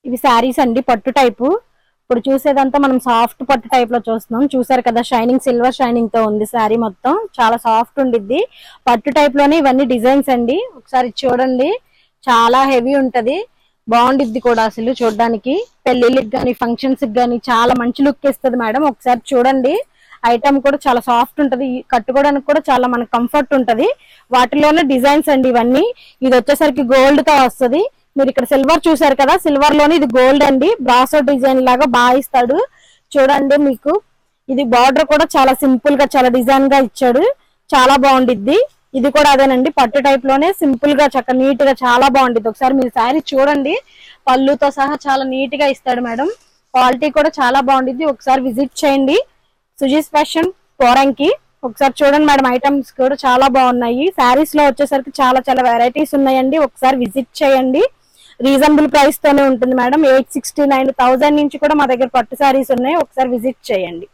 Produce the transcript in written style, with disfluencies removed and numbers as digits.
ఇవి శారీస్ అండి, పట్టు టైపు. ఇప్పుడు చూసేదంతా మనం సాఫ్ట్ పట్టు టైప్ లో చూస్తున్నాం. చూసారు కదా, షైనింగ్ సిల్వర్ షైనింగ్ తో ఉంది శారీ మొత్తం. చాలా సాఫ్ట్ ఉండిద్ది. పట్టు టైప్ లోనే ఇవన్నీ డిజైన్స్ అండి. ఒకసారి చూడండి, చాలా హెవీ ఉంటది. బాగుండిద్ది కూడా అసలు చూడడానికి. పెళ్లిళ్ళకి గానీ ఫంక్షన్స్ కి గానీ చాలా మంచి లుక్ ఇస్తుంది మేడం. ఒకసారి చూడండి. ఐటమ్ కూడా చాలా సాఫ్ట్ ఉంటది. కట్టుకోవడానికి కూడా చాలా మనకు కంఫర్ట్ ఉంటది. వాటిలోనే డిజైన్స్ అండి ఇవన్నీ. ఇది వచ్చేసరికి గోల్డ్ తో వస్తుంది. మీరు ఇక్కడ సిల్వర్ చూసారు కదా, సిల్వర్ లోనే ఇది గోల్డ్ అండి. బ్రాసో డిజైన్ లాగా బాగా ఇస్తాడు. చూడండి, మీకు ఇది బార్డర్ కూడా చాలా సింపుల్ గా చాలా డిజైన్ గా ఇచ్చాడు. చాలా బాగుండిద్ది. ఇది కూడా అదేనండి, పట్టు టైప్ లోనే సింపుల్ గా చక్క నీట్ గా చాలా బాగుండిద్ది. ఒకసారి మీరు శారీ చూడండి, పళ్ళుతో సహా చాలా నీట్ గా ఇస్తాడు మేడం. క్వాలిటీ కూడా చాలా బాగుండిద్ది. ఒకసారి విజిట్ చేయండి సుజీస్ ఫ్యాషన్ పోరంకి. ఒకసారి చూడండి మేడం, ఐటమ్స్ కూడా చాలా బాగున్నాయి. శారీస్ లో వచ్చేసరికి చాలా చాలా వెరైటీస్ ఉన్నాయండి. ఒకసారి విజిట్ చేయండి. రీజనబుల్ ప్రైస్ తోనే ఉంటుంది మేడం. 869,000 నుంచి కూడా మా దగ్గర పట్టు శారీస్ ఉన్నాయి. ఒకసారి విజిట్ చేయండి.